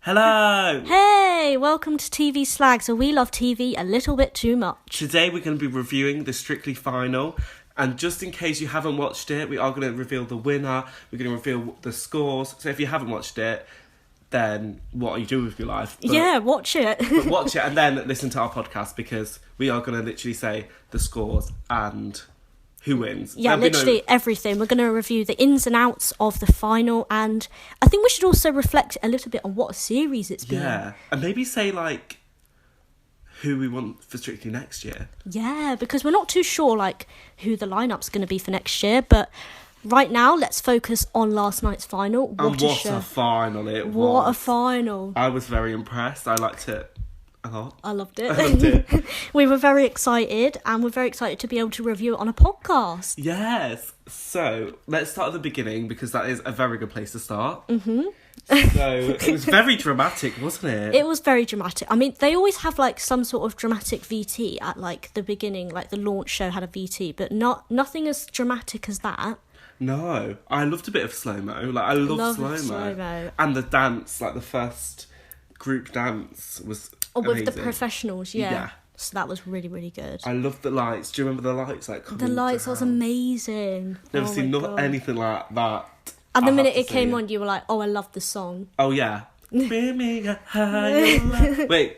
Hello! Hey, welcome to TV Slags, where we love TV a little bit too much. Today we're going to be reviewing the Strictly Final, and just in case you haven't watched it, we are going to reveal the winner, we're going to reveal the scores, so if you haven't watched it, then what are you doing with your life? Watch it. But watch it and then listen to our podcast, because we are going to literally say the scores and who wins. Yeah, literally everything. We're going to review the ins and outs of the final, and I think we should also reflect a little bit on what a series it's been. Yeah, and maybe say, like, who we want for Strictly next year. Yeah, because we're not too sure, who the lineup's going to be for next year, but right now, let's focus on last night's final. What a final it was. What a final. I was very impressed. I liked it a lot. I loved it. I loved it. We were very excited, and we're very excited to be able to review it on a podcast. Yes. So, let's start at the beginning, because that is a very good place to start. Mm-hmm. So, it was very dramatic, wasn't it? It was very dramatic. I mean, they always have, some sort of dramatic VT at, the beginning. The launch show had a VT, but nothing as dramatic as that. No. I loved a bit of slow-mo. I love slow-mo. And the dance, the first group dance was amazing. With the professionals, yeah. So that was really, really good. I loved the lights. Do you remember the lights? The lights was amazing. Never seen anything like that. And the minute it came on, you were like, oh, I love the song. Oh, yeah. Bring me a higher love. Wait,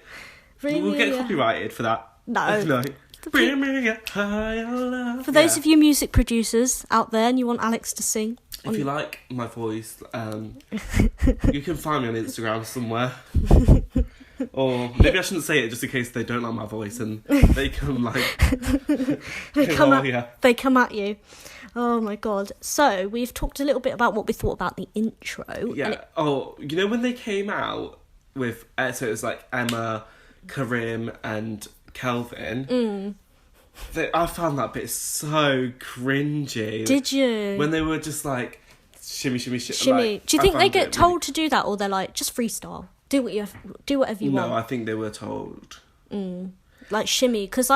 we'll get copyrighted for that. No. Bring me a higher love. For those of you music producers out there and you want Alex to sing. If you like my voice, you can find me on Instagram somewhere. Or maybe I shouldn't say it just in case they don't like my voice and they come they come at you. Oh my god. So we've talked a little bit about what we thought about the intro. Yeah. You know when they came out with so it was Emma, Karim and Kelvin. I found that bit so cringy. Did you? When they were just shimmy. Shimmy. Do you think they get told to do that, or they're just freestyle? Do whatever you want. No, I think they were told. Shimmy, because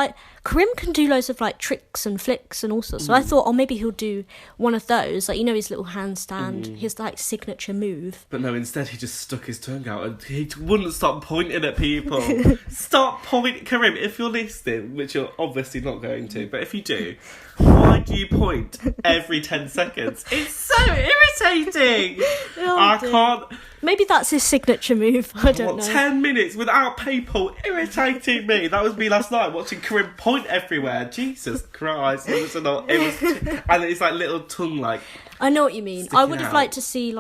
Karim can do loads of tricks and flicks and all sorts. So I thought, maybe he'll do one of those, his little handstand, his signature move. But no, instead he just stuck his tongue out and he wouldn't stop pointing at people. Stop pointing, Karim, if you're listening, which you're obviously not going to, but if you do, why do you point every 10 seconds? It's so irritating. I can't. Maybe that's his signature move. I don't know. 10 minutes without people irritating me. That was me last night watching Karim point everywhere. Jesus Christ. It was and it's little tongue I know what you mean. I would have liked to see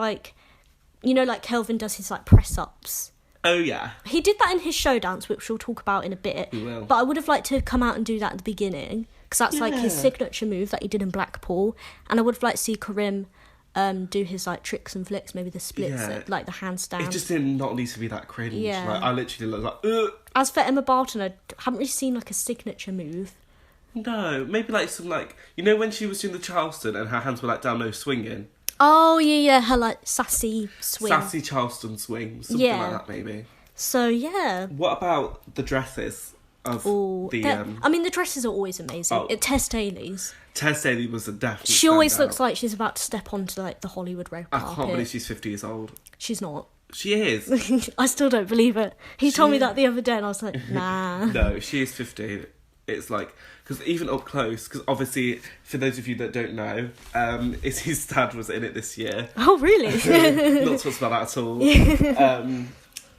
Kelvin does his press ups. Oh yeah. He did that in his show dance, which we'll talk about in a bit. We will. But I would have liked to come out and do that at the beginning, because that's his signature move that he did in Blackpool. And I would have liked to see Karim do his tricks and flicks, maybe the splits, the handstand. It just did not need to be that cringe. Yeah. I literally looked ugh. As for Emma Barton, I haven't really seen a signature move. No, maybe some when she was doing the Charleston and her hands were down low swinging. Oh yeah, her sassy swing. Sassy Charleston swing, something like that maybe. So yeah. What about the dresses of the dresses are always amazing. Tess Daly's. Tess Daly was a definite. She always looks like she's about to step onto the Hollywood red carpet. I can't believe she's 50 years old. She's not. She is. I still don't believe it. He told me that the other day and I was like, nah. No, she is 50. It's because even up close, because obviously, for those of you that don't know, Izzy's dad was in it this year. Oh, really? Not talked about that at all.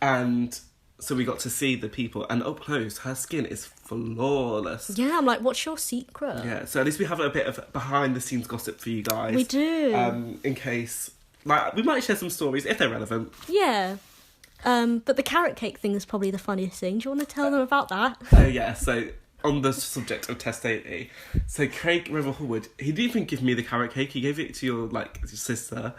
And so we got to see the people, and up close, her skin is flawless. Yeah, I'm what's your secret? Yeah, so at least we have a bit of behind-the-scenes gossip for you guys. We do. In case, we might share some stories, if they're relevant. Yeah. But the carrot cake thing is probably the funniest thing. Do you want to tell them about that? Oh, yeah, so on the subject of Tess Daly, so Craig Revel-Horwood, he didn't even give me the carrot cake, he gave it to your sister,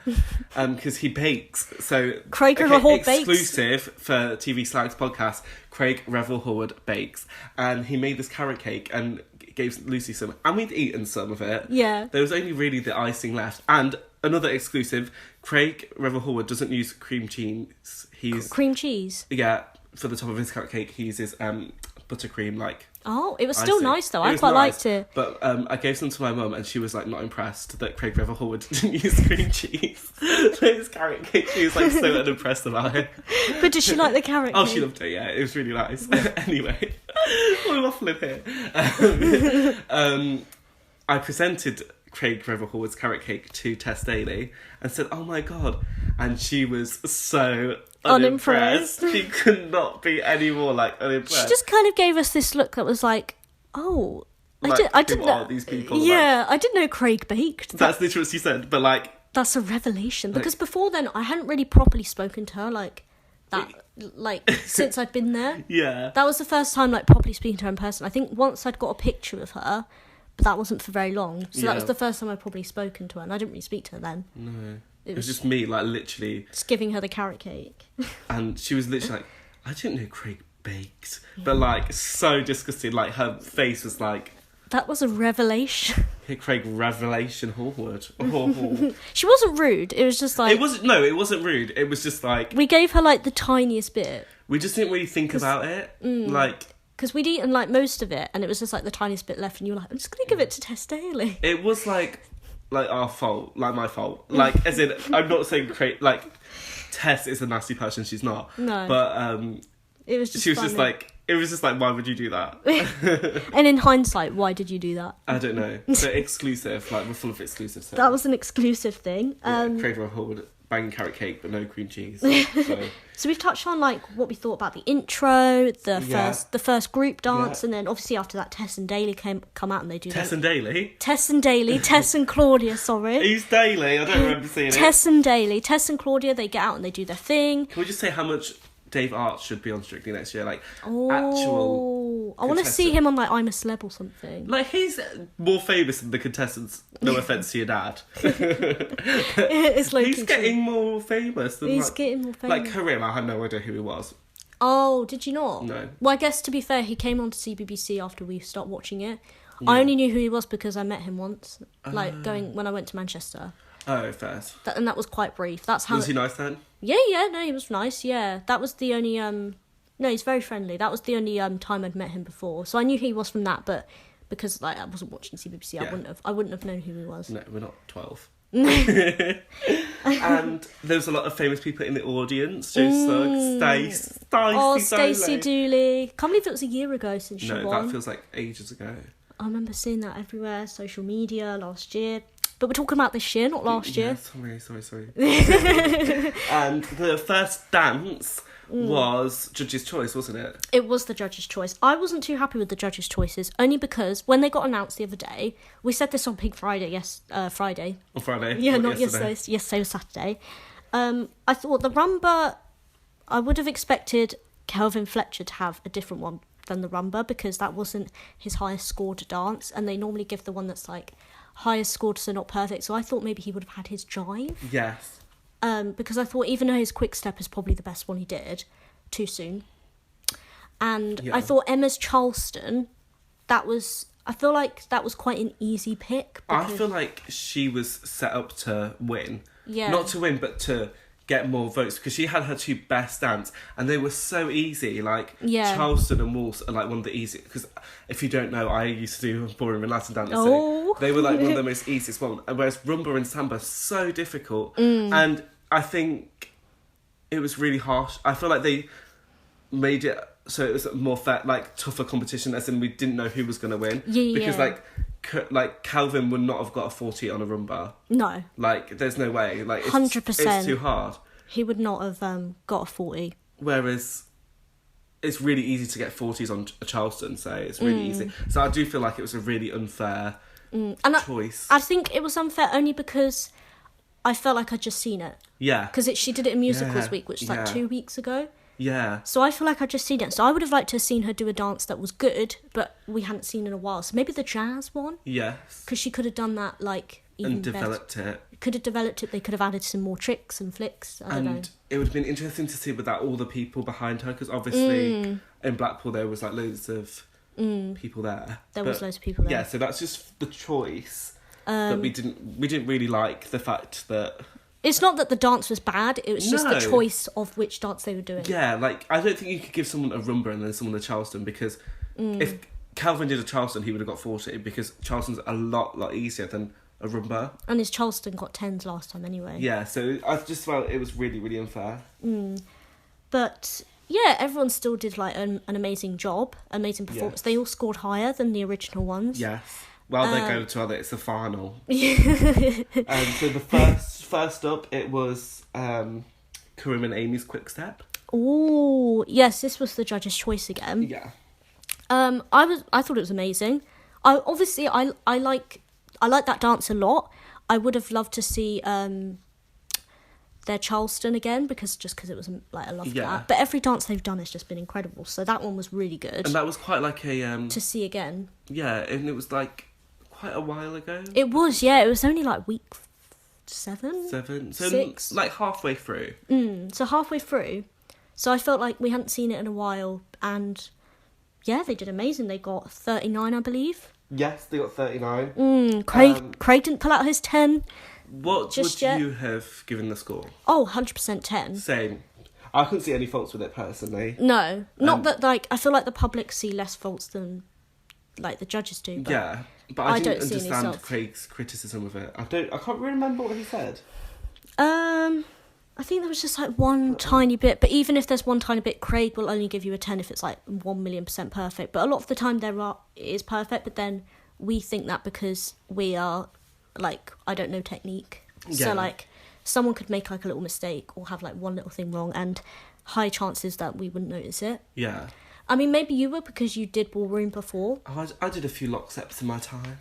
because he bakes. So Craig Revel-Horwood bakes. Exclusive for TV Slags podcast, Craig Revel-Horwood bakes, and he made this carrot cake and gave Lucy some, and we'd eaten some of it. Yeah. There was only really the icing left, and another exclusive, Craig Revel-Horwood doesn't use cream cheese. Cream cheese? Yeah, for the top of his carrot cake, he uses buttercream, like... Oh, it was still icing. nice though. It I was quite nice, liked it. But I gave some to my mum, and she was like not impressed that Craig River Hall didn't use cream cheese. His carrot cake, she was like so unimpressed about it. But did she like the carrot cake? Oh, she loved it. Yeah, it was really nice. Anyway, we're waffling here. I presented Craig River Hall's carrot cake to Tess Daly and said, "Oh my god!" And she was so unimpressed. She could not be any more like unimpressed. She just kind of gave us this look that was like, "Oh, like, I didn't who know are these people?" Yeah, I didn't know Craig baked. That's literally what she said. But like, that's a revelation because before then I hadn't really properly spoken to her like that. Like since I'd been there. Yeah. That was the first time like properly speaking to her in person. I think once I'd got a picture of her. But that wasn't for very long. So that was the first time I'd probably spoken to her, and I didn't really speak to her then. No. It was just me, like, literally... Just giving her the carrot cake. And she was literally like, I didn't know Craig baked. But, like, so disgusted. Like, her face was like... That was a revelation. Craig Revelation Hallwood. She wasn't rude. It was just like... It wasn't rude. It was just like... We gave her, like, the tiniest bit. We just didn't really think about it. Like... Because we'd eaten, like, most of it, and it was just, like, the tiniest bit left, and you were like, I'm just going to give it to Tess Daly. It was, like our fault. Like, my fault. Like, as in, I'm not saying like, Tess is a nasty person, she's not. No. But, it was just she was funny. just like... It was just like, why would you do that? And in hindsight, why did you do that? I don't know. So exclusive, like, we're full of exclusive stuff. That was an exclusive thing. Craig River Hallwood, banging carrot cake, but no cream cheese. So we've touched on like what we thought about the intro, the first group dance, and then obviously after that, Tess and Daly come out and they do Tess and Daly? Tess and Claudia, sorry. Who's Daly? I don't remember seeing Tess and Daly. Tess and Claudia, they get out and they do their thing. Can we just say how much Dave Arch should be on Strictly next year? Like, actual I want to see him on like I'm a Celeb or something. Like, he's more famous than the contestants. No offence to your dad. It's like he's getting more famous than getting more famous. Like Karim, I had no idea who he was. Oh, did you not? No. Well, I guess to be fair, he came on to CBBC after we stopped watching it. Yeah. I only knew who he was because I met him once, like when I went to Manchester. Oh, fair. And that was quite brief. That's how. Was he nice then? Yeah, no, he was nice. Yeah, that was the only. No, he's very friendly. That was the only time I'd met him before, so I knew he was from that. But because like I wasn't watching CBBC, Yeah. I wouldn't have known who he was. No, we're not 12. And there was a lot of famous people in the audience. Joe Suggs, Stacey Dooley. Can't believe it was a year ago since she won. No, that feels like ages ago. I remember seeing that everywhere, social media last year. But we're talking about this year, not last year. Sorry. And the first dance was Judge's Choice, wasn't it? It was the Judge's Choice. I wasn't too happy with the Judge's Choices, only because when they got announced the other day, we said this on Pink Friday, Friday. On Friday? Yeah, not yesterday. Yesterday was Saturday. I thought the rumba, I would have expected Kelvin Fletcher to have a different one than the rumba, because that wasn't his highest scored dance, and they normally give the one that's like highest scored, so not perfect. So I thought maybe he would have had his jive. Yes. Because I thought even though his quick step is probably the best one he did, too soon. And I thought Emma's Charleston, I feel like that was quite an easy pick. I feel like she was set up to win. Yeah. Not to win, but to get more votes, because she had her two best dance and they were so easy. Like, Charleston and Waltz are like one of the easiest, because if you don't know, I used to do ballroom and Latin dancing. They were like one of the most easiest ones, whereas rumba and samba are so difficult. And I think it was really harsh. I feel like they made it so it was more fair, like tougher competition, as in we didn't know who was going to win. Because like Calvin would not have got a 40 on a rumba. No. Like, there's no way. Like, 100%. It's too hard. He would not have got a 40. Whereas it's really easy to get 40s on a Charleston, so it's really easy. So I do feel like it was a really unfair choice. I think it was unfair only because I felt like I'd just seen it. Yeah. Because she did it in Musicals Week, which is like 2 weeks ago. Yeah. So I feel like I'd just seen it. So I would have liked to have seen her do a dance that was good, but we hadn't seen in a while. So maybe the jazz one? Yes. Because she could have done that, like, even and developed better. It. Could have developed it. They could have added some more tricks and flicks. I don't know. It would have been interesting to see without all the people behind her, because obviously in Blackpool there was like loads of people there. There was loads of people there. Yeah, so that's just the choice that we didn't really like the fact that. It's not that the dance was bad, it was just the choice of which dance they were doing. Yeah, like, I don't think you could give someone a rumba and then someone a Charleston, because If Calvin did a Charleston, he would have got 40 because Charleston's a lot easier than a rumba. And his Charleston got 10s last time anyway. Yeah, so I just felt it was really, really unfair. But yeah, everyone still did like an amazing job, amazing performance. Yes. They all scored higher than the original ones. Yes. Well, they go to other. It's the final. So the first up, it was Karim and Amy's Quick Step. Oh yes, this was the judge's choice again. Yeah. I thought it was amazing. I like that dance a lot. I would have loved to see their Charleston again because it was like I loved that. But every dance they've done has just been incredible. So that one was really good. And that was quite like a to see again. Yeah, and it was like quite a while ago. It was, yeah. It was only like week 7, so 6, like halfway through. So halfway through. So I felt like we hadn't seen it in a while, and yeah, they did amazing. They got 39, I believe. Yes, they got 39. Craig didn't pull out his 10. What would you have given the score? Oh, 100% 10. Same. I couldn't see any faults with it personally. No, not that. Like, I feel like the public see less faults than like the judges do. But yeah, but I didn't don't see any understand self. Craig's criticism of it. I can't really remember what he said. I think there was just like one tiny bit, but even if there's one tiny bit, Craig will only give you a 10 if it's like 1,000,000% perfect. But a lot of the time it is perfect, but then we think that because we are like, I don't know technique. Yeah. So like someone could make like a little mistake or have like one little thing wrong, and high chances that we wouldn't notice it. Yeah. I mean, maybe you were because you did ballroom before. Oh, I did a few lock steps in my time.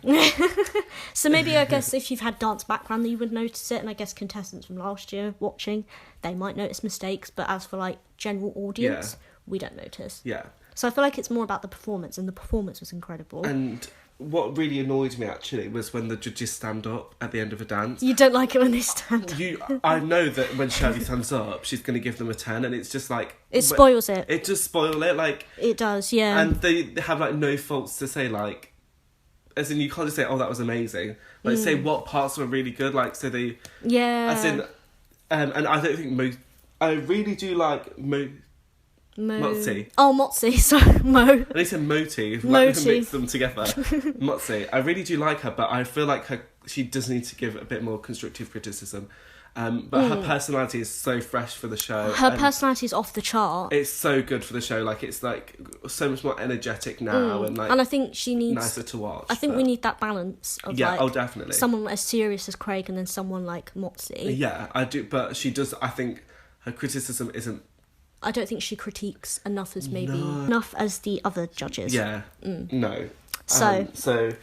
So maybe I guess if you've had dance background, then you would notice it. And I guess contestants from last year watching, they might notice mistakes. But as for like general audience, we don't notice. Yeah. So I feel like it's more about the performance, and the performance was incredible. And what really annoyed me actually was when the judges stand up at the end of a dance. You don't like it when they stand up. I know that when Shirley stands up, she's going to give them a 10, and it's just like It spoils it. It just spoils it, like It does, yeah. And they have like no faults to say, like, as in you can't just say, oh, that was amazing. Like say what parts were really good, like so they as in and I don't think I really do like Motzi. Oh, Motzi, sorry, Mo. At least in Moti, Moti. mix them together. Motzi, I really do like her, but I feel like she does need to give a bit more constructive criticism. But her personality is so fresh for the show. Her personality is off the chart. It's so good for the show. Like it's like so much more energetic now, and like and I think she needs nicer to watch. I think we need that balance of like definitely someone as serious as Craig and then someone like Motzi. Yeah, I do, but she does. I think her criticism isn't. I don't think she critiques enough as enough as the other judges. Yeah, no. So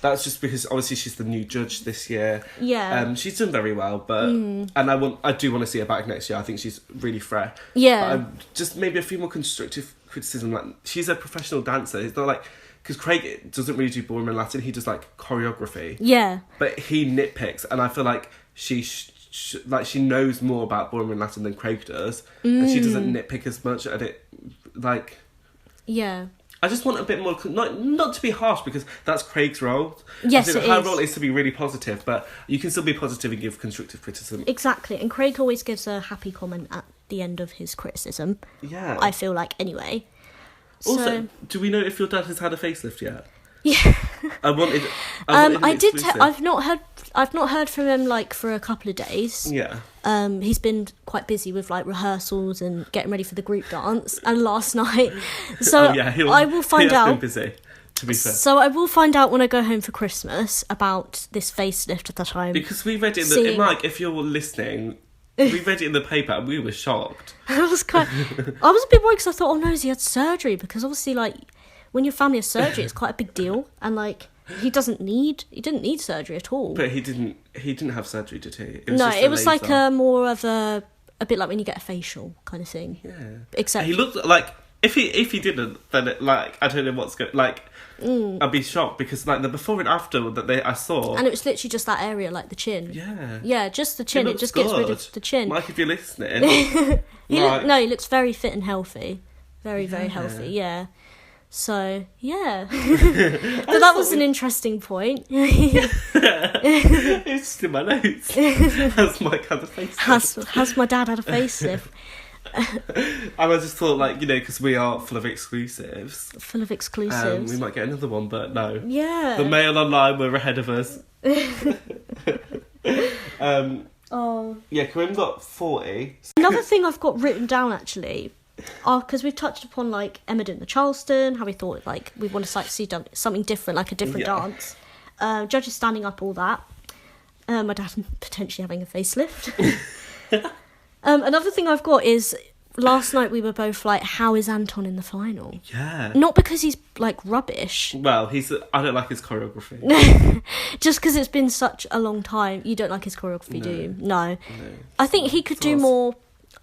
that's just because obviously she's the new judge this year. Yeah. She's done very well, but and I do want to see her back next year. I think she's really fresh. Yeah. But just maybe a few more constructive criticism. Like she's a professional dancer. It's not like because Craig doesn't really do ballroom and Latin. He does like choreography. Yeah. But he nitpicks, and I feel like she knows more about ballroom and Latin than Craig does, and she doesn't nitpick as much at it. Like, yeah. I just want a bit more, not to be harsh, because that's Craig's role. Yes, her role is to be really positive, but you can still be positive and give constructive criticism. Exactly, and Craig always gives a happy comment at the end of his criticism. Yeah. I feel like, anyway. Also, do we know if your dad has had a facelift yet? Yeah. I did. I've not heard from him like for a couple of days. Yeah. He's been quite busy with like rehearsals and getting ready for the group dance. And last night, so I will find out. Been busy, to be fair. So I will find out when I go home for Christmas about this facelift that I'm. Because we read it in the Mike. If you're listening, we read it in the paper and we were shocked. I was a bit worried because I thought, oh no, he had surgery, because obviously like when your family has surgery, it's quite a big deal, and like. He didn't need surgery at all. But he didn't have surgery, did he? It was like a more of a bit like when you get a facial kind of thing. Yeah. Except he looked like if he didn't, then I don't know what's going. Like I'd be shocked, because like the before and after that I saw, and it was literally just that area, like the chin. Yeah. Yeah, just the chin. It just gets rid of the chin. Mike, if you're listening, he looks very fit and healthy, very healthy. Yeah. So, yeah. But that was an interesting point. It's just in my notes. Has Mike had a facelift? Has my dad had a facelift? And I just thought, like, you know, because we are full of exclusives. Full of exclusives. We might get another one, but no. Yeah. The Mail Online were ahead of us. Yeah, Karim got 40. Another thing I've got written down, actually, because we've touched upon, like, Emmerdon the Charleston, how we thought, like, we want to like, see something different, like a different dance. Judges standing up, all that. My dad potentially having a facelift. Another thing I've got is, last night we were both like, how is Anton in the final? Yeah. Not because he's, like, rubbish. Well, I don't like his choreography. Just because it's been such a long time. You don't like his choreography, do you? No. No. I think he could do more.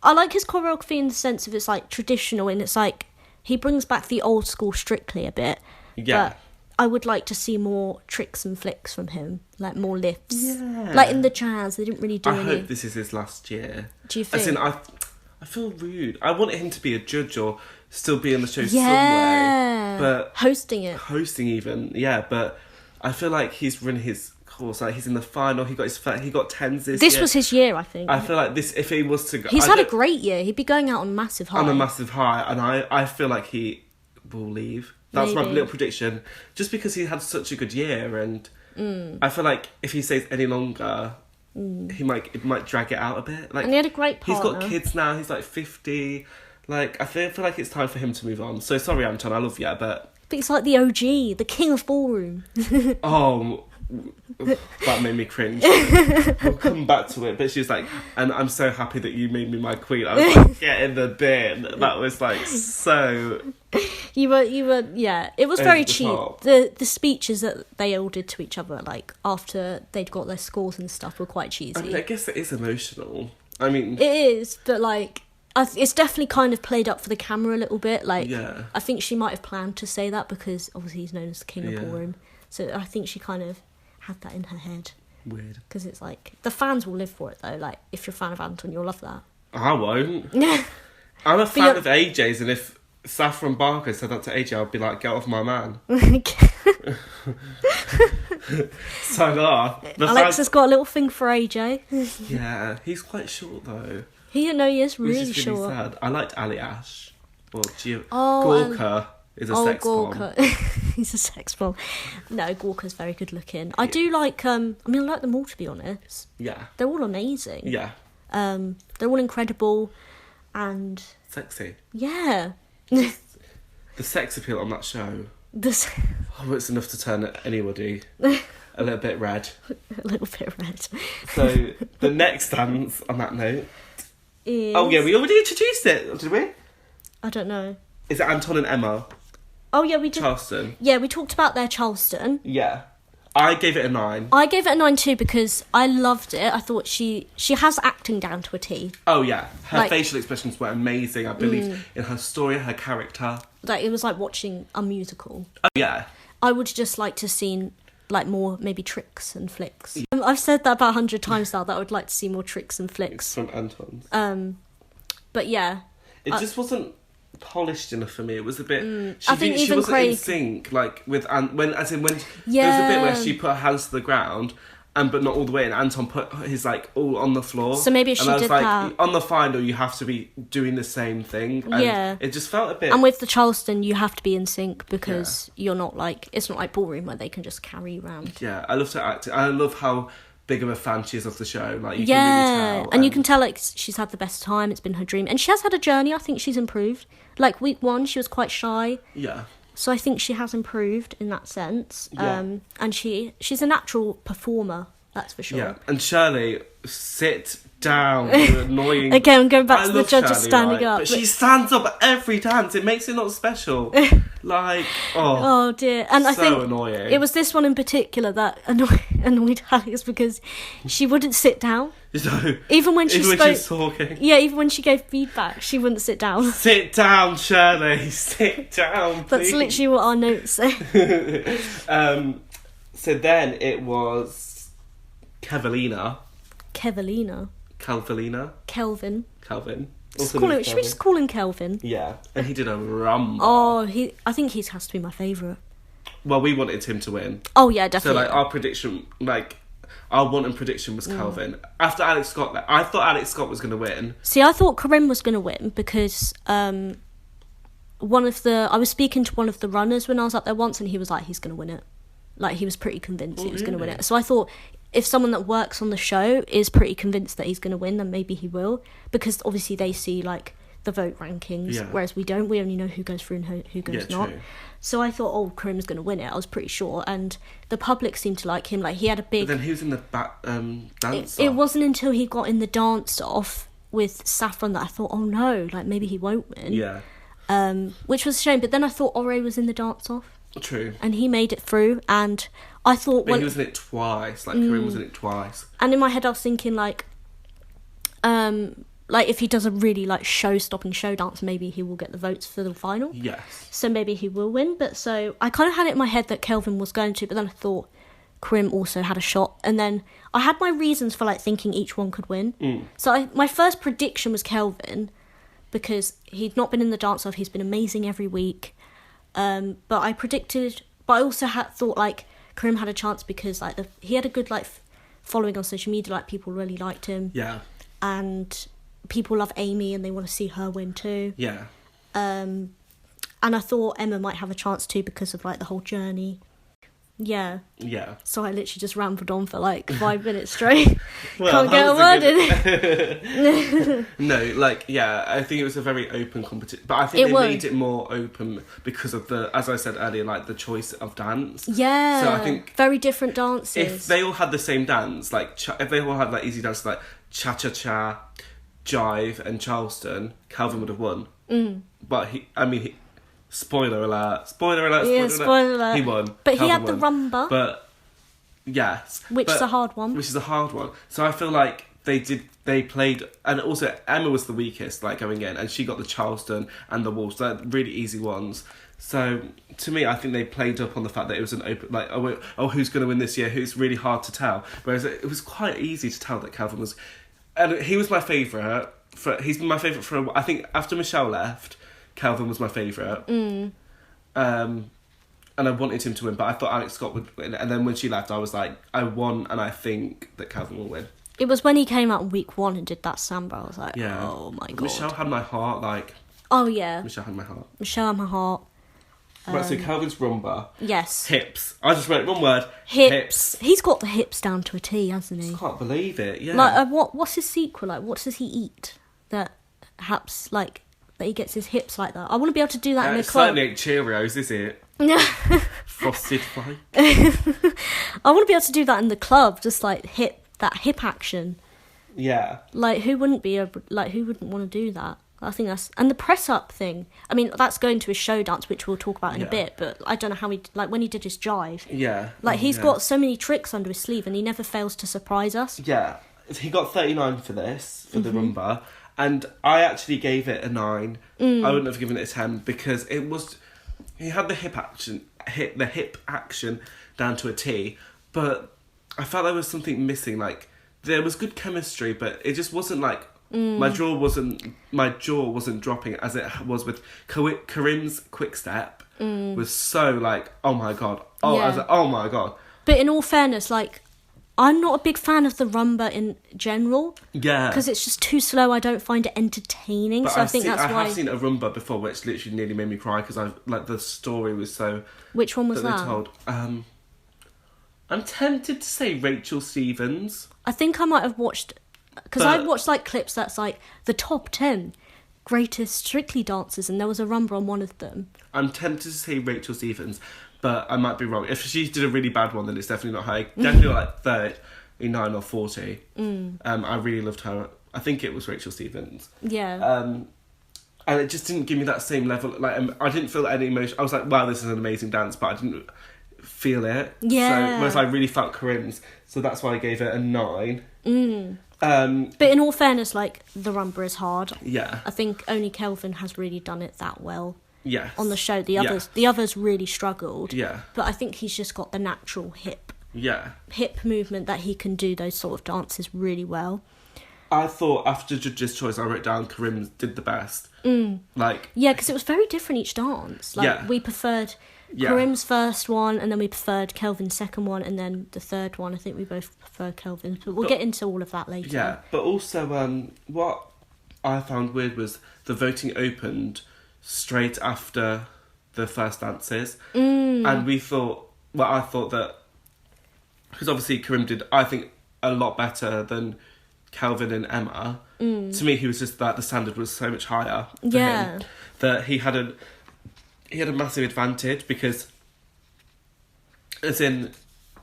I like his choreography in the sense of it's, like, traditional, and it's, like, he brings back the old school Strictly a bit. Yeah. But I would like to see more tricks and flicks from him. Like, more lifts. Yeah. Like, in the jazz, they didn't really do I any. hope this is his last year. Do you think? As in, I feel rude. I want him to be a judge or still be in the show some Yeah. way. But hosting it. hosting even, yeah. But I feel like he's run his course. Like, he's in the final. He got he got tens this year. This was his year, I think. I feel like this, if he was to go... He's had a great year. He'd be going out on a massive high. On a massive high. And I feel like he will leave. That's my Maybe. little prediction. Just because he had such a good year, and I feel like if he stays any longer, it might drag it out a bit. Like, And he had a great partner. He's got kids now. He's like 50. Like, I feel like it's time for him to move on. So sorry, Anton. I love you, but But he's like the OG, the king of ballroom. oh, that made me cringe. We'll come back to it. But she's like, and I'm so happy that you made me my queen. I was like, get in the bin. That was like so. You were, yeah. It was Over very the cheap. top. The speeches that they all did to each other, like, after they'd got their scores and stuff, were quite cheesy. I mean, I guess it is emotional. I mean, It is, but, like, it's definitely kind of played up for the camera a little bit. Like, yeah. I think she might have planned to say that because obviously he's known as the king Yeah. of ballroom. So I think she kind of had that in her head. Weird. Because it's like, the fans will live for it though. Like, if you're a fan of Anton, you'll love that. I won't. Yeah. I'm a fan you're- of AJ's, and if Saffron Barker said that to AJ, I'd be like, get off my man. So Alexa's got a little thing for AJ. Yeah, he's quite short though. He is Which really is really short. sad. I liked Ali Ash. Well, Oh, Gorka is a sex bomb. Gorka. He's a sex bomb. No, Gorka's very good looking. I do like, I mean, I like them all, to be honest. Yeah. They're all amazing. Yeah. They're all incredible. And, Sexy. yeah. The sex appeal on that show. This Oh, it's enough to turn anybody a little bit red. a little bit red. So, the next dance on that note. Is... Oh, yeah, we already introduced it, did we? I don't know. Is it Anton and Emma? Oh, yeah, we did. Charleston. Yeah, we talked about their Charleston. Yeah. I gave it a 9. I gave it a 9 too because I loved it. I thought she has acting down to a T. Oh, yeah. Her Like- facial expressions were amazing. I believed in her story, her character. Like, it was like watching a musical. Oh, yeah. I would just like to see, like, more maybe tricks and flicks. I've said that about 100 times now, that I would like to see more tricks and flicks. From Anton's. But yeah. It just wasn't polished enough for me. It was a bit. I think she even wasn't Craig- in sync, like with when there was a bit Yeah. where she put her hands to the ground, but not all the way, and Anton put his like all on the floor. So maybe if and she I was did like, that- on the final, you have to be doing the same thing. And Yeah. it just felt a bit. And with the Charleston, you have to be in sync because you're not like, it's not like ballroom where they can just carry you around. Yeah, I love her acting. I love how big of a fan she is of the show. Like, you Yeah, can really tell. and you can tell, like, she's had the best time. It's been her dream. And she has had a journey. I think she's improved. Like, week 1, she was quite shy. Yeah. So I think she has improved in that sense. Yeah. And she's a natural performer, that's for sure. Yeah, and Shirley, sit down. You're annoying. Again, going back I to the love judges Shirley, standing right? up. But she stands up every dance. It makes it not special. Like, Oh dear. And I so think annoying. it was this one in particular that annoyed Alex because she wouldn't sit down. So, Even when she even spoke. when she's talking. Yeah, even when she gave feedback, she wouldn't sit down. Sit down, Shirley. Sit down, please. That's literally what our notes say. So then it was Kevelina. Kevelina. Calvelina. Kelvin. Calvin. Just Also call known him, as should we Calvin. just call him Kelvin? Yeah, and he did a rumble. Oh, I think he has to be my favourite. Well, we wanted him to win. Oh yeah, So, definitely. like, our prediction, like, our one and prediction was Calvin. After Alex Scott, I thought Alex Scott was going to win. See, I thought Corinne was going to win because I was speaking to one of the runners when I was up there once, and he was like, he's going to win it. Like, he was pretty convinced he was going to win it. So I thought, if someone that works on the show is pretty convinced that he's going to win, then maybe he will. Because obviously they see, like, the vote rankings, whereas we don't. We only know who goes through and who goes not. True. So I thought, oh, Corinne was going to win it. I was pretty sure. And the public seemed to like him. Like, he had a big... But then he was in the dance-off. It wasn't until he got in the dance-off with Saffron that I thought, oh no, like, maybe he won't win. Yeah. Which was a shame. But then I thought Ore was in the dance-off. True. And he made it through. And I thought... But he was in it twice. Like, Corinne was in it twice. And in my head I was thinking, like if he does a really, like, show-stopping show dance, maybe he will get the votes for the final. Yes. So maybe he will win. But so I kind of had it in my head that Kelvin was going to, but then I thought Corinne also had a shot. And then I had my reasons for, like, thinking each one could win. So my first prediction was because he'd not been in the dance-off. He's been amazing every week. But I also thought, like, Corinne had a chance because, like, he had a good, like, following on social media. Like, people really liked him. Yeah. And people love Amy and they want to see her win too. Yeah. And I thought Emma might have a chance too because of, like, the whole journey. Yeah. Yeah. So I literally just rambled on for, like, 5 minutes straight. Well, Can't get a word in. No, like, yeah, I think it was a very open competition. But I think they made it more open because of as I said earlier, like, the choice of dance. Yeah. So I think... very different dances. If they all had the same dance, like, if they all had, like, easy dances, like, cha-cha-cha, Jive and Charleston, Calvin would have won. But spoiler alert, spoiler alert. He won. But Calvin he had the won. rumba. But, yes. Which is a hard one. Which is a hard one. So I feel like they played, and also Emma was the weakest, like, going in, and she got the Charleston and the Wolves, they're really easy ones. So, to me, I think they played up on the fact that it was an open, like, who's going to win this year? Who's really hard to tell. Whereas it was quite easy to tell that Calvin was... And he was my favourite. He's been my favourite for... I think after Michelle left, Calvin was my favourite. And I wanted him to win, but I thought Alex Scott would win. And then when she left, I was like, I won, and I think that Calvin will win. It was when he came out in week 1 and did that samba, I was like, oh my God. Michelle had my heart, like... Oh, yeah. Michelle had my heart. Michelle had my heart. Right, so Calvin's rumba. Yes. Hips. I just wrote one word. Hips. He's got the hips down to a T, hasn't he? I can't believe it, yeah. Like, what's his sequel? Like, what does he eat that perhaps, like, that he gets his hips like that? I want to be able to do that in a It's club. certainly ain't Cheerios, is it? Frosted flake. I want to be able to do that in the club, just, like, that hip action. Yeah. Like, who wouldn't want to do that? I think that's... And the press-up thing. I mean, that's going to his show dance, which we'll talk about in a bit, but I don't know how like, when he did his jive. Yeah. Like, he's got so many tricks under his sleeve, and he never fails to surprise us. Yeah. He got 39 for this, for the rumba, and I actually gave it a 9. I wouldn't have given it a 10, because it was... He had the hip action down to a T, but I felt there was something missing. Like, there was good chemistry, but it just wasn't, like... My jaw wasn't dropping as it was with Corinne's quick step. Was so, like, oh my God. I was like, oh my God. But in all fairness, like, I'm not a big fan of the rumba in general. Yeah. Because it's just too slow. I don't find it entertaining. But so I think that's why... I have seen a rumba before, which literally nearly made me cry because the story was so... Which one was that? They told. I'm tempted to say Rachel Stevens. I think I might have watched... Because I watched, like, clips that's, like, the top 10 greatest Strictly dancers, and there was a rumba on one of them. I'm tempted to say Rachel Stevens, but I might be wrong. If she did a really bad one, then it's definitely not her. Definitely like 39 or 40. I really loved her. I think it was Rachel Stevens. Yeah. And it just didn't give me that same level. Like, I didn't feel any emotion. I was like, wow, this is an amazing dance, but I didn't feel it. Yeah. So, whereas I really felt Corinne's, so that's why I gave it a 9. But in all fairness, like, the rumba is hard. Yeah. I think only Kelvin has really done it that well. Yes. On the show. The others really struggled. Yeah. But I think he's just got the natural hip movement that he can do those sort of dances really well. I thought after Judge's Choice, I wrote down Corinne did the best. Like... Yeah, because it was very different each dance. Like, we preferred Yeah. Karim's first one, and then we preferred Kelvin's second one, and then the third one, I think we both prefer Kelvin's. But we'll get into all of that later. Yeah, but also what I found weird was the voting opened straight after the first dances. And we thought, well, I thought that, because obviously Karim did, I think, a lot better than Kelvin and Emma. To me, he was just that the standard was so much higher for him, that he had a massive advantage, because, as in,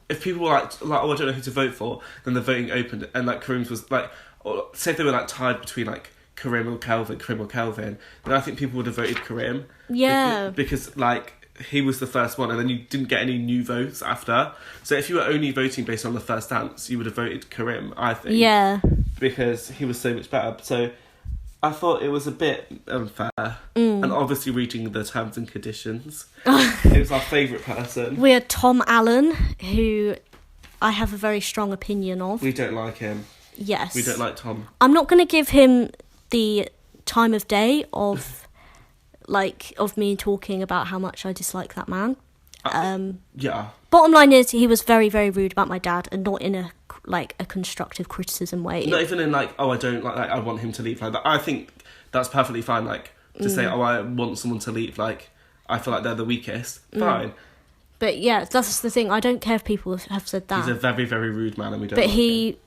if people were like, oh, I don't know who to vote for, then the voting opened, and like Karim's was like, or say if they were like tied between like Karim or Kelvin, then I think people would have voted Karim. Yeah. Because like he was the first one, and then you didn't get any new votes after. So if you were only voting based on the first dance, you would have voted Karim, I think. Yeah. Because he was so much better. So I thought it was a bit unfair. And obviously reading the terms and conditions. It was our favourite person. We had Tom Allen, who I have a very strong opinion of. We don't like him. Yes. We don't like Tom. I'm not going to give him the time of day of me talking about how much I dislike that man. Yeah. Bottom line is, he was very, very rude about my dad, and not in a constructive criticism way. Not even in like, oh, I don't like that, I want him to leave like that. I think that's perfectly fine, like, to say, oh, I want someone to leave, like, I feel like they're the weakest. Fine. But yeah, that's the thing. I don't care if people have said that. He's a very, very rude man, and we don't But like him.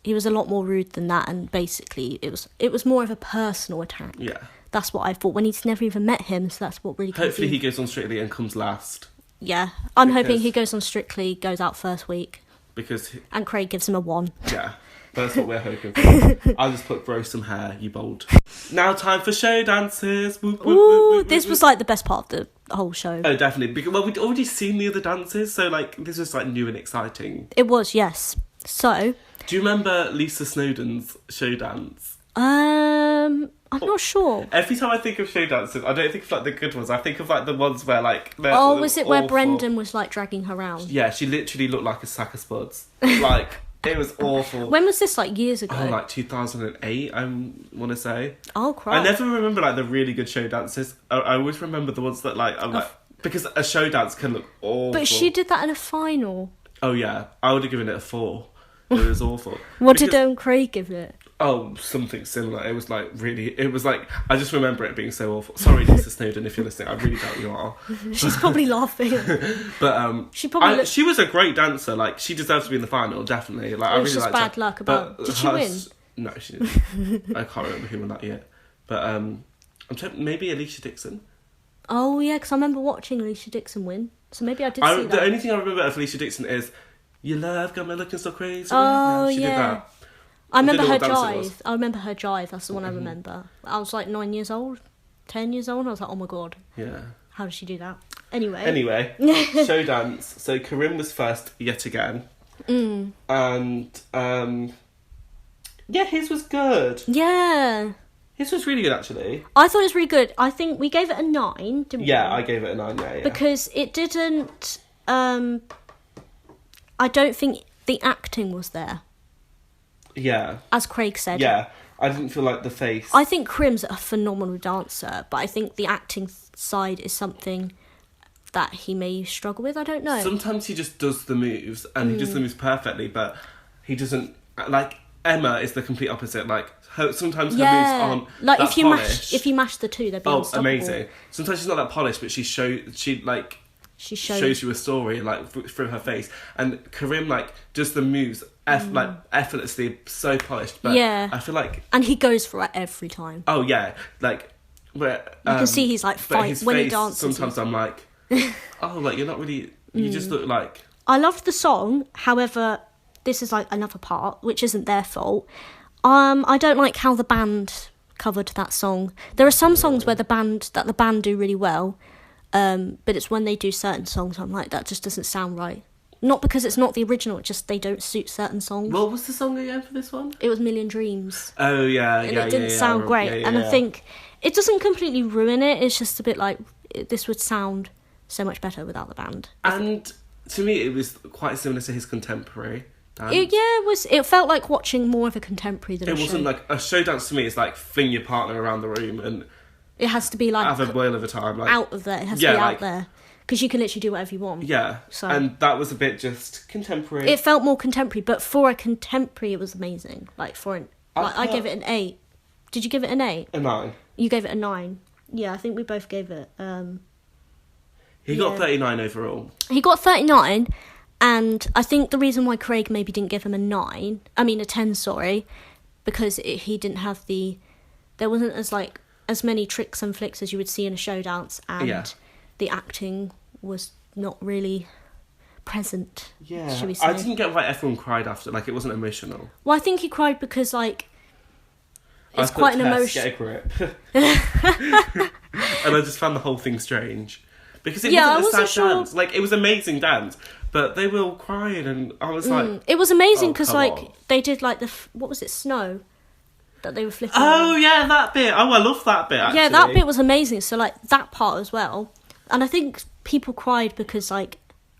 he was a lot more rude than that, and basically it was more of a personal attack. Yeah. That's what I thought, when he's never even met him, so that's what really Hopefully confused. he goes on Strictly and comes last. Yeah. I'm hoping he goes on Strictly, goes out first week. Because... And Craig gives him a 1. Yeah. That's what we're hoping for. I'll just put grow some hair, you bold. Now time for show dances. Whoop, whoop, Ooh, whoop, whoop, this whoop. was like the best part of the whole show. Oh, definitely. Because, well, we'd already seen the other dances, so like this was like new and exciting. It was, yes. So... Do you remember Lisa Snowdon's show dance? I'm not sure. Every time I think of show dances, I don't think of like the good ones. I think of like the ones where like... Oh, was it where awful. Brendan was like dragging her around? Yeah, she literally looked like a sack of spuds. Like, it was awful. When was this, like years ago? Oh, like 2008, I want to say. Oh, crap. I never remember like the really good show dances. I always remember the ones that like, I'm like... Because a show dance can look awful. But she did that in a final. Oh, yeah. I would have given it a 4. It was awful. What did Craig give it? Oh, something similar. It was like really... It was like... I just remember it being so awful. Sorry, Lisa Snowdon, if you're listening. I really doubt you are. She's probably laughing. But she was a great dancer. Like, she deserves to be in the final, definitely. Like, It was just bad luck about... Did she win? No, she didn't. I can't remember who won that yet. But I'm maybe Alicia Dixon. Oh, yeah, because I remember watching Alicia Dixon win. So maybe I did see that. The only thing I remember of Alicia Dixon is... Your love got me looking so crazy. Oh, she did that. I remember her dance it was. jive. I remember her jive. That's the one I remember. I was like 9 years old, 10 years old. I was like, oh my god. Yeah. How did she do that? Anyway, show dance. So Karim was first yet again. And yeah, his was good. Yeah. His was really good, actually. I thought it was really good. I think we gave it a 9, didn't we? Yeah, I gave it a 9, yeah. Because it didn't... I don't think the acting was there. Yeah. As Craig said. Yeah. I didn't feel like the face. I think Karim's a phenomenal dancer, but I think the acting side is something that he may struggle with. I don't know. Sometimes he just does the moves, and he does the moves perfectly, but he doesn't... Like, Emma is the complete opposite. Like, sometimes her moves aren't like that polished. If you mash the two, they'd be unstoppable. Amazing. Sometimes she's not that polished, but she shows you a story like through her face, and Karim like does the moves like effortlessly, so polished. But I feel like, and he goes for it every time. Oh yeah, like where you can see he's like fight when he dances. Sometimes I'm like, oh, like you're not really. You just look like. I loved the song. However, this is like another part which isn't their fault. I don't like how the band covered that song. There are some songs where the band do really well. But it's when they do certain songs, I'm like, that just doesn't sound right. Not because it's not the original, it's just they don't suit certain songs. What was the song again for this one? It was Million Dreams. Oh, yeah, and it didn't sound great. I think it doesn't completely ruin it, it's just a bit like, this would sound so much better without the band. And to me, it was quite similar to his contemporary dance. It felt like watching more of a contemporary than a show. It wasn't like, a show dance to me is like fling your partner around the room and... It has to be like... Have a whale of a time. Like, out of there. It has to be out there. because you can literally do whatever you want. Yeah, So and that was a bit just contemporary. it felt more contemporary, but for a contemporary, it was amazing. Like I gave it an 8. Did you give it an 8? A 9. You gave it a 9. Yeah, I think we both gave it. He got 39 overall. He got 39, and I think the reason why Craig maybe didn't give him a 10, sorry, because he didn't have there wasn't as many tricks and flicks as you would see in a show dance, and the acting was not really present. Yeah, should we say? I didn't get why everyone cried after. Like, it wasn't emotional. Well, I think he cried because it's quite an emotion. Get a grip. And I just found the whole thing strange. Because it wasn't a sad dance. Like, it was amazing dance, but they were all crying, and I was like... It was amazing because, they did, what was it, snow? That they were flipping around. Yeah, that bit. Oh, I love that bit, actually. Yeah, that bit was amazing. So, that part as well. And I think people cried because, I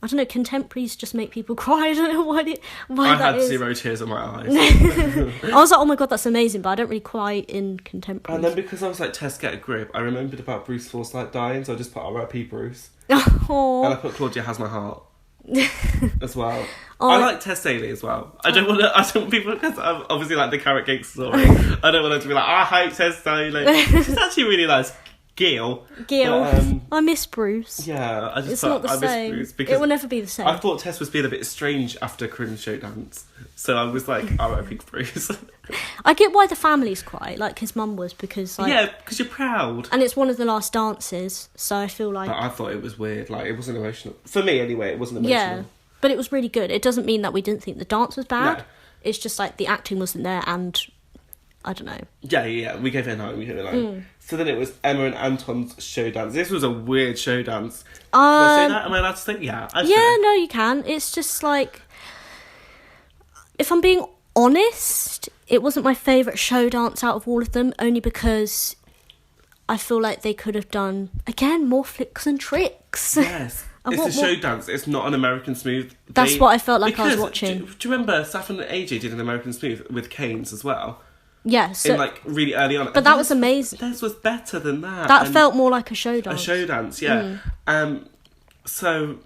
don't know, contemporaries just make people cry. I don't know why I that had is. 0 tears in my eyes. I was like, oh my god, that's amazing, but I don't really cry in contemporaries. And then because I was like, Tess, get a grip, I remembered about Bruce Forsyth dying, so I just put R.I.P. Bruce. Aww. And I put Claudia Has My Heart as well. I like Tess Daly as well. I don't want people, because I'm obviously like the Carrot Cake story. I don't want them to be like, I hate Tess Daly. She's actually really nice. Gail. But, I miss Bruce. Yeah, I just it's thought not the I same. miss Bruce because it will never be the same. I thought Tess was being a bit strange after Corinne's show dance, so I was like, I pick Bruce. I get why the families cry, like his mum was, because because you're proud, and it's one of the last dances, so I feel like. But I thought it was weird, like it wasn't emotional for me anyway. It wasn't emotional. Yeah, but it was really good. It doesn't mean that we didn't think the dance was bad. No. It's just the acting wasn't there, and I don't know. Yeah. We gave it a 9. So then it was Emma and Anton's show dance. This was a weird show dance. Can I say that? Am I allowed to say? Yeah. No, you can. It's just if I'm being honest, it wasn't my favourite show dance out of all of them, only because I feel like they could have done, again, more flicks and tricks. Yes. It's a show dance. It's not an American Smooth. That's what I felt like I was watching. Do you remember Saffron and AJ did an American Smooth with Canes as well? Yes. In really early on. But that was amazing. Theirs was better than that. That felt more like a show dance. A show dance, yeah. So,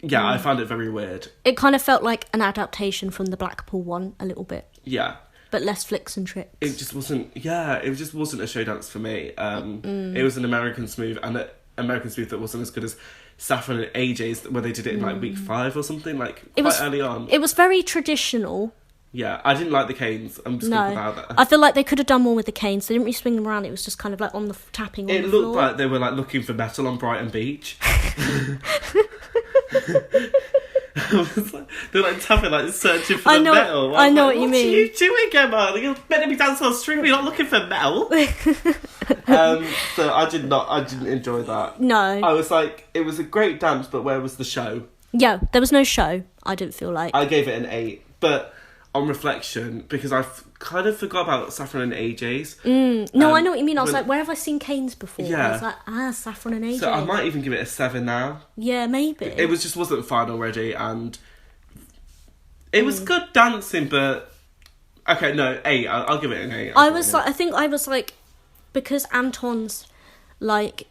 yeah, I found it very weird. It kind of felt like an adaptation from the Blackpool one, a little bit. Yeah. But less flicks and tricks. It just wasn't a show dance for me. It was an American Smooth, and an American Smooth that wasn't as good as Saffron and AJ's, where they did it in week 5 or something, quite early on. It was very traditional. Yeah, I didn't like the Canes. I'm just going to put that. I feel like they could have done more with the Canes. They didn't really swing them around. It was just kind of on the tapping on the floor. It looked like they were looking for metal on Brighton Beach. They're tapping, searching for the metal. I know what you mean. What are you doing, Emma? You're meant to be dancing on string. You're not looking for metal. So I didn't enjoy that. No. I was like, it was a great dance, but where was the show? Yeah, there was no show. I didn't feel like. I gave it an 8, but on reflection, because I kind of forgot about Saffron and AJ's. No, I know what you mean. I was like, where have I seen Canes before? Yeah. I was like, Saffron and AJ. So I might even give it a 7 now. Yeah, maybe. It wasn't fun already, and it was good dancing, but okay, no, 8. I'll give it an 8. I was like, because Anton's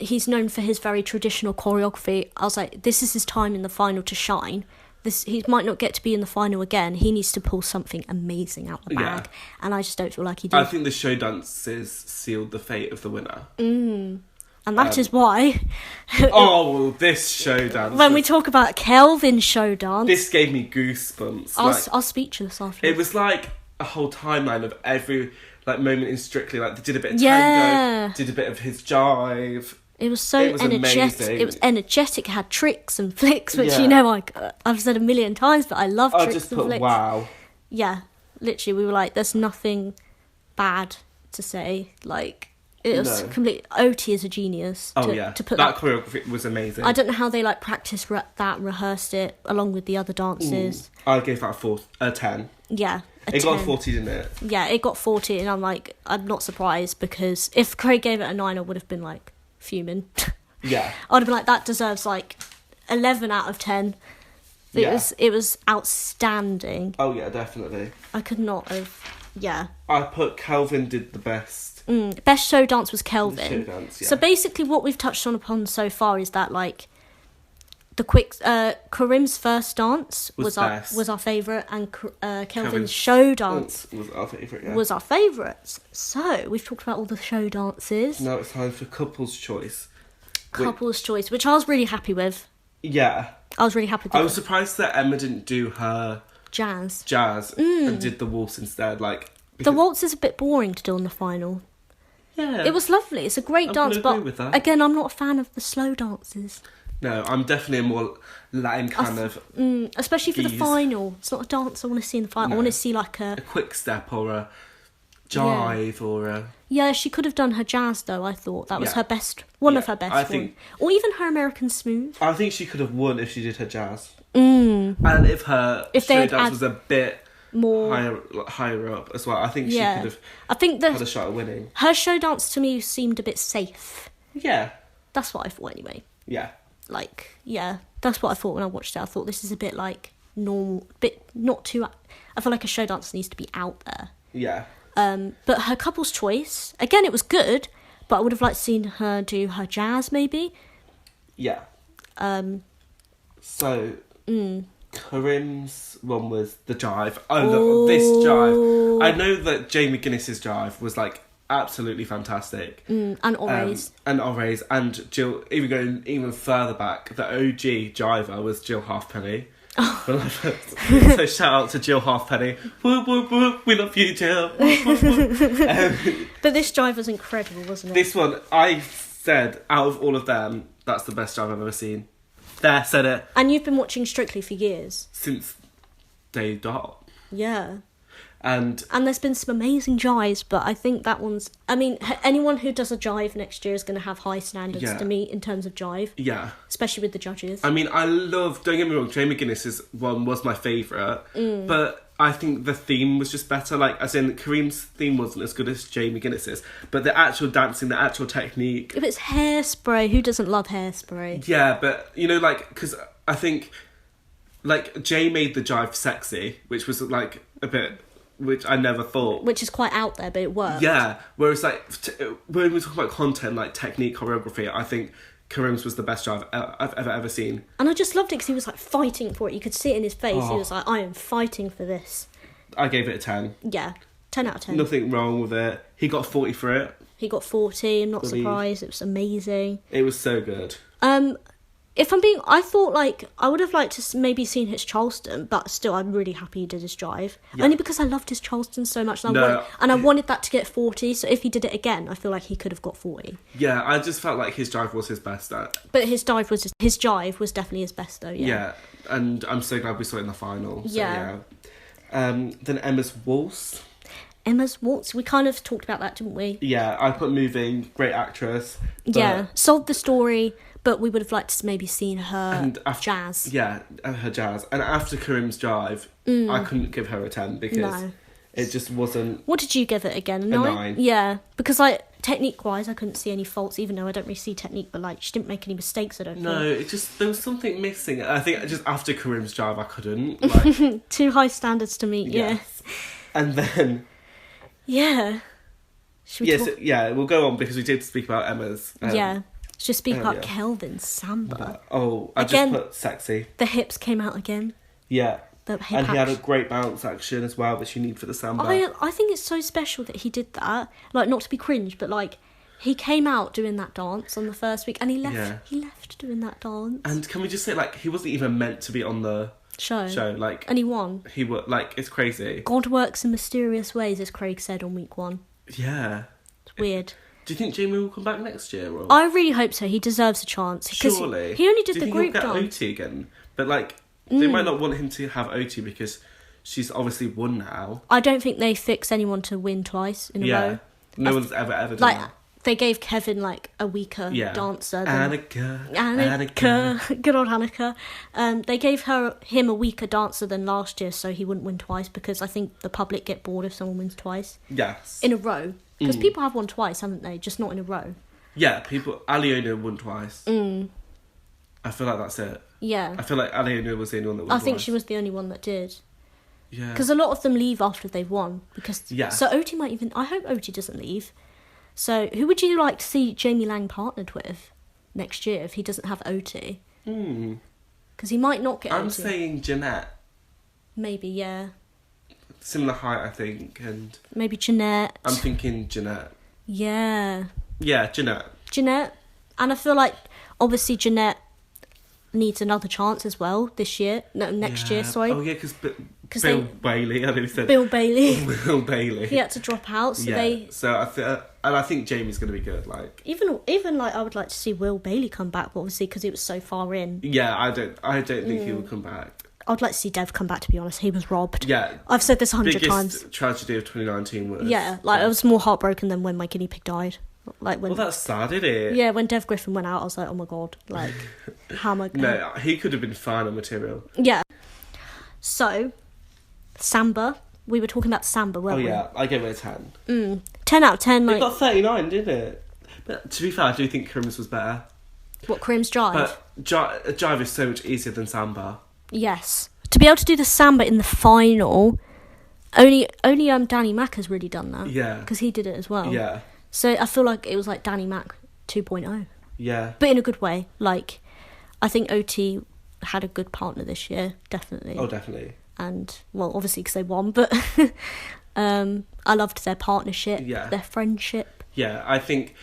he's known for his very traditional choreography. I was like, this is his time in the final to shine. He might not get to be in the final again. He needs to pull something amazing out the bag, and I just don't feel like he did. I think the show dances sealed the fate of the winner. And that is why. This show dance. When we talk about Kelvin's show dance, this gave me goosebumps. I was speechless after. It was like a whole timeline of every moment in Strictly. They did a bit of tango, did a bit of his jive. It was so energetic. Amazing. It was energetic. It had tricks and flicks, which I've said a million times, but I love tricks and flicks. Wow. Yeah, literally, we were like, there's nothing bad to say. It was complete. OT is a genius. To put that choreography was amazing. I don't know how they practiced that, rehearsed it along with the other dances. I gave that a 10. Yeah. It got 40, didn't it? Yeah, it got 40, and I'm not surprised, because if Craig gave it a 9, I would have been fuming. Yeah. I'd have been like, that deserves 11 out of 10. It was outstanding. Oh yeah, definitely. I could not have. Yeah. I put Kelvin did the best. Best show dance was Kelvin. Show dance, yeah. So basically what we've touched upon so far is that Karim's first dance was our favourite, and Kelvin's show dance was our favourite. Yeah. Was our favourites. So we've talked about all the show dances. Now it's time for couples' choice. Choice, which I was really happy with. Yeah, I was really happy with. I was surprised that Emma didn't do her jazz and did the waltz instead. Like the waltz is a bit boring to do in the final. Yeah, it was lovely. It's a great dance, but again, I'm not a fan of the slow dances. No, I'm definitely a more Latin kind of... especially for the final. It's not a dance I want to see in the final. No. I want to see like a quick step or a jive or a... Yeah, she could have done her jazz though, I thought. That was her best... One of her best I think, or even her American Smooth. I think she could have won if she did her jazz. And if her show dance was a bit... more higher up as well. I think she could have had a shot at winning. Her show dance to me seemed a bit safe. Yeah. That's what I thought anyway. Yeah. That's what I thought when I watched it. I thought this is a bit like normal, bit not too... I feel like a show dance needs to be out there. Yeah. But her couple's choice, again, it was good, but I would have liked to seen her do her jazz maybe. Yeah. So... Karim's one was the jive. Oh, this jive. I know that Jamie Guinness's jive was like absolutely fantastic. And Ore's. And Jill, even going even further back, the OG jiver was Jill Halfpenny. Oh. So shout out to Jill Halfpenny. Whoop, whoop, whoop. We love you, Jill. Whoop, whoop, whoop. But this jive was incredible, wasn't it? This one, I said, out of all of them, that's the best jive I've ever seen. There, said it. And you've been watching Strictly for years. Since day dot. Yeah. And there's been some amazing jives, but I think that one's... I mean, anyone who does a jive next year is going to have high standards to meet in terms of jive. Yeah. Especially with the judges. I mean, I love... Don't get me wrong, Jamie Guinness's one was my favourite, but I think the theme was just better. Like, as in, Karim's theme wasn't as good as Jamie Guinness's, but the actual dancing, the actual technique... If it's Hairspray, who doesn't love Hairspray? Yeah, but, you know, like, because I think, like, Jay made the jive sexy, which was, like, a bit... Which I never thought. Which is quite out there, but it worked. Yeah, whereas, like, when we talk about content, like, technique, choreography, I think Karim's was the best jive I've ever seen. And I just loved it because he was, like, fighting for it. You could see it in his face. He was like, I am fighting for this. I gave it a 10. Yeah, 10 out of 10. Nothing wrong with it. He got 40 for it. He got 40. I'm not surprised. It was amazing. It was so good. If I'm being... I thought, like, I would have liked to maybe seen his Charleston, but still, I'm really happy he did his jive. Yeah. Only because I loved his Charleston so much. And I wanted that to get 40, so if he did it again, I feel like he could have got 40. Yeah, I just felt like his jive was his best at. But his jive was definitely his best, though, yeah. Yeah, and I'm so glad we saw it in the final. So, yeah. Then Emma's Waltz. Emma's Waltz, we kind of talked about that, didn't we? Yeah, I put moving, great actress. Yeah, sold the story... But we would have liked to maybe seen her jazz. Yeah, her jazz. And after Karim's jive, I couldn't give her a 10 because it just wasn't... What did you give it again? A 9? Yeah, because technique-wise, I couldn't see any faults, even though I don't really see technique, but like she didn't make any mistakes, I don't think. No, it just... There was something missing. I think just after Karim's jive, I couldn't. Like, too high standards to meet, yes. And then... Yeah. We'll go on because we did speak about Emma's... Just speak about Kelvin's samba. I just put sexy. The hips came out again. Yeah. And he had a great bounce action as well, which you need for the samba. I think it's so special that he did that. Like, not to be cringe, but like, he came out doing that dance on the first week, and he left doing that dance. And can we just say, like, he wasn't even meant to be on the show, like, and he won. He was like, it's crazy. God works in mysterious ways, as Craig said on week 1. Yeah. It's weird. Do you think Jamie will come back next year? Or? I really hope so. He deserves a chance. Surely. He only did the group dance. dance. He'll get OT again. But, like, they might not want him to have OT because she's obviously won now. I don't think they fix anyone to win twice in a row. No one's ever done that. They gave Kevin, like, a weaker dancer. Annika. Good old Annika. They gave him a weaker dancer than last year so he wouldn't win twice because I think the public get bored if someone wins twice. Yes. In a row. Because people have won twice, haven't they? Just not in a row. Yeah, Aliona won twice. I feel like that's it. Yeah. I feel like Aliona was the only one that won I think she was the only one that did. Yeah. Because a lot of them leave after they've won. Yeah. So Oti might even... I hope Oti doesn't leave. So who would you like to see Jamie Lang partnered with next year if he doesn't have Oti? Because he might not get I'm O2. saying Jeanette. Maybe, yeah. Similar height, I think, and... Maybe Jeanette. I'm thinking Jeanette. Yeah. Yeah, Jeanette. Jeanette. And I feel like, obviously, Jeanette needs another chance as well this year. No, next year, sorry. Oh, yeah, because Bill Bailey, I nearly said... Bill Bailey. Bill Bailey. He had to drop out, so they... So I think Jamie's going to be good, like... Even like, I would like to see Will Bailey come back, but obviously, because he was so far in. Yeah, I don't think he will come back. I'd like to see Dev come back, to be honest. He was robbed. Yeah. I've said this 100 times. Biggest tragedy of 2019 was... Yeah, like, I was more heartbroken than when my guinea pig died. Like when... Well, that's sad, isn't it? Yeah, when Dev Griffin went out, I was like, oh my god, like, how am I going No, he could have been fine on material. Yeah. So, Samba. We were talking about Samba, weren't we? Oh, yeah, I gave it a 10. 10 out of 10, like... It got 39, didn't it? But to be fair, I do think Karim's was better. What, Karim's Jive? But Jive is so much easier than Samba. Yes. To be able to do the Samba in the final, only Danny Mac has really done that. Yeah. Because he did it as well. Yeah. So I feel like it was like Danny Mac 2.0. Yeah. But in a good way. Like, I think OT had a good partner this year, definitely. Oh, definitely. And, well, obviously because they won, but I loved their partnership, their friendship. Yeah, I think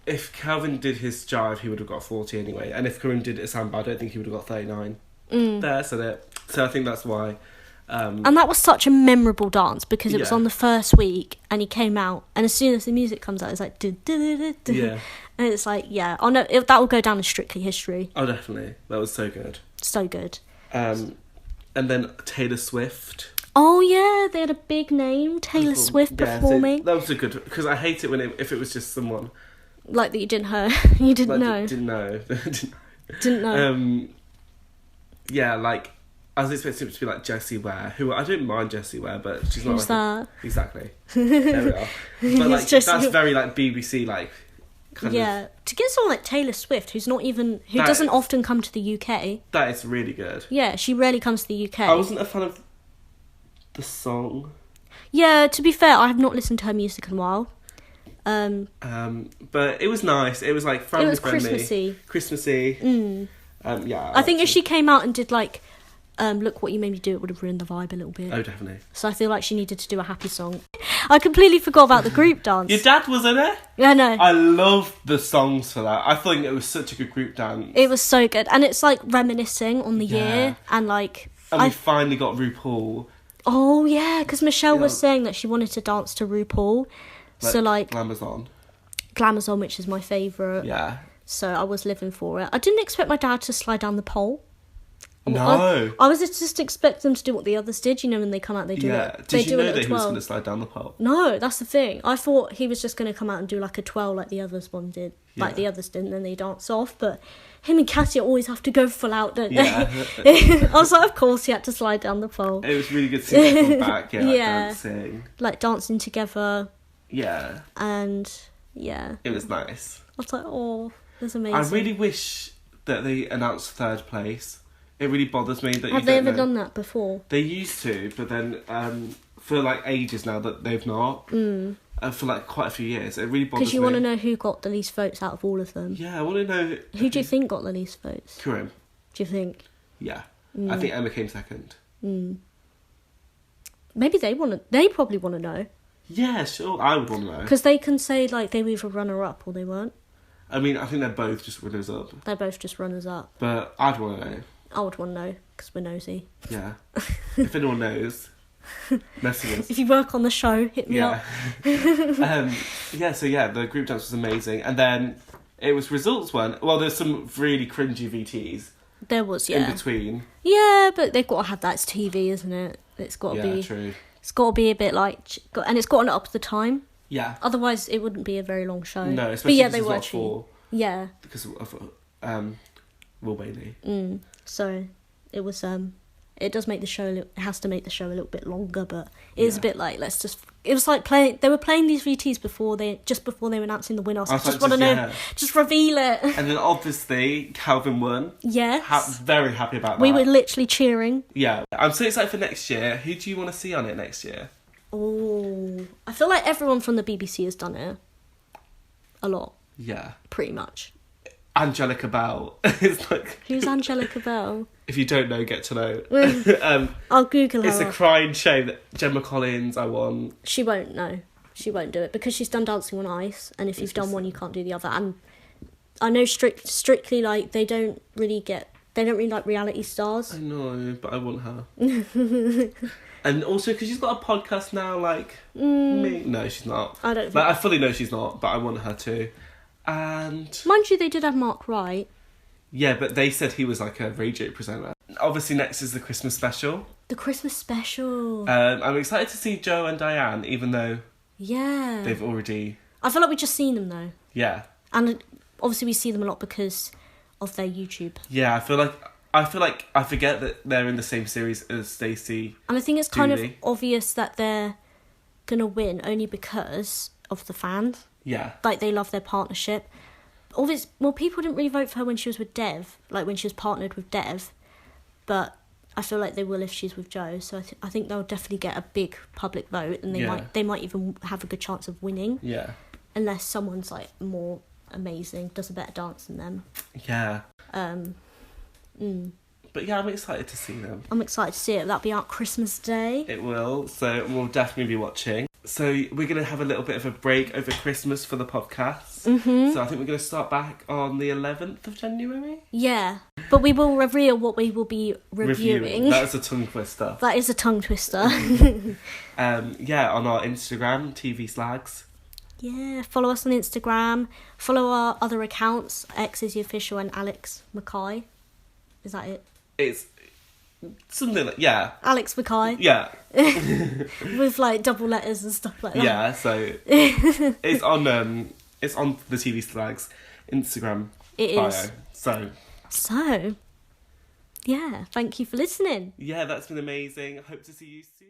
if Calvin did his Jive, he would have got 40 anyway. And if Karim did it Samba, I don't think he would have got 39. There, said it. So I think that's why. And that was such a memorable dance because it was on the first week and he came out and as soon as the music comes out it's like yeah, and it's like that will go down in Strictly history. Oh, definitely, that was so good. So good. And then Taylor Swift. Oh yeah, they had a big name, Taylor Swift performing. So that was a good, because I hate it when if it was just someone like that you didn't know. You didn't know. Didn't know. Didn't know. Yeah, like I was expecting it to be like Jessie Ware, who I don't mind Jessie Ware, but she's not. Who's like that? Exactly. There we are. But like that's very like BBC like. Kind of. To get someone like Taylor Swift, who doesn't often come to the UK. That is really good. Yeah, she rarely comes to the UK. I wasn't a fan of the song. Yeah, to be fair, I have not listened to her music in a while. But it was nice. It was like family friendly. Christmassy. Yeah. I think if she came out and did like, Look What You Made Me Do, it would have ruined the vibe a little bit. Oh, definitely. So I feel like she needed to do a happy song. I completely forgot about the group dance. Your dad was in it? Yeah, I know. I loved the songs for that. I think it was such a good group dance. It was so good. And it's like reminiscing on the year and like... And we finally got RuPaul. Oh, yeah, because Michelle was saying that she wanted to dance to RuPaul. So like... Glamazon, which is my favourite. Yeah. So I was living for it. I didn't expect my dad to slide down the pole. No. I was just expect them to do what the others did. You know, when they come out, they do it. Yeah. Did you know that he was going to slide down the pole? No, that's the thing. I thought he was just going to come out and do like a twirl like the others one did. Yeah. Like the others didn't, then they dance off. But him and Katia always have to go full out, don't they? I was like, of course he had to slide down the pole. It was really good seeing them back, like dancing. Like dancing together. Yeah. And, yeah. It was nice. I was like, oh, it was amazing. I really wish that they announced third place. It really bothers me that Have they ever done that before? They used to, but then for like ages now that they've not. For like quite a few years. It really bothers me. Because you want to know who got the least votes out of all of them. Yeah, I want to know... Who do you think got the least votes? Karim. Do you think? Yeah. I think Emma came second. Maybe they probably want to know. Yeah, sure, I would want to know. Because they can say like they were either runner-up or they weren't. I mean, I think they're both just runners-up. They're both just runners-up. But I'd want to know. I would want to know, because we're nosy. Yeah. If anyone knows, message us. If you work on the show, hit me up. The group dance was amazing. And then it was results one. Well, there's some really cringy VTs. There was, in between. Yeah, but they've got to have that. It's TV, isn't it? It's got to be... Yeah, true. It's got to be a bit like... And it's gotten up to the time. Yeah. Otherwise, it wouldn't be a very long show. No, especially because they were cheap. Yeah. Because of Will Bailey. So it was it does make the show it has to make the show a little bit longer, but it is a bit like it was like they were playing these VTs before they were announcing the winner. So I just want to know, just reveal it. And then obviously Calvin won. Yes. Very happy about that. We were literally cheering. Yeah. I'm so excited for next year. Who do you want to see on it next year? Oh, I feel like everyone from the BBC has done it a lot. Yeah. Pretty much. Angelica Bell. It's like... Who's Angelica Bell? If you don't know, get to know. I'll Google her. It's a crying shame that Gemma Collins, I want. She won't know. She won't do it because she's done Dancing on Ice, and if you've done one, you can't do the other. And I know strictly like they don't really like reality stars. I know, but I want her. And also because she's got a podcast now, like me. No, she's not. I don't. Like, I fully know she's not, but I want her to. And mind you, they did have Mark Wright. Yeah, but they said he was like a radio presenter. Obviously, next is the Christmas special. The Christmas special. I'm excited to see Joe and Diane, even though they've already. I feel like we've just seen them though. Yeah. And obviously, we see them a lot because of their YouTube. Yeah, I feel like I forget that they're in the same series as Stacey. And I think it's kind of obvious that they're gonna win only because of the fans. Yeah. Like, they love their partnership. Well, people didn't really vote for her when she was with Dev, like when she was partnered with Dev, but I feel like they will if she's with Joe. So I think they'll definitely get a big public vote, and they might even have a good chance of winning. Yeah. Unless someone's like more amazing, does a better dance than them. Yeah. But yeah, I'm excited to see them. I'm excited to see it. That'll be out Christmas Day. It will, so we'll definitely be watching. So we're going to have a little bit of a break over Christmas for the podcast. Mm-hmm. So I think we're going to start back on the 11th of January. Yeah, but we will reveal what we will be reviewing. That's a tongue twister. That is a tongue twister. Yeah, on our Instagram, TV Slags. Yeah, follow us on Instagram. Follow our other accounts, X is the official and Alex Mackay. Is that it? It's something like, yeah. Alex Mackay. Yeah. With like double letters and stuff like that. Yeah, so it's on the TV Slags Instagram bio. Is. So, yeah, thank you for listening. Yeah, that's been amazing. I hope to see you soon.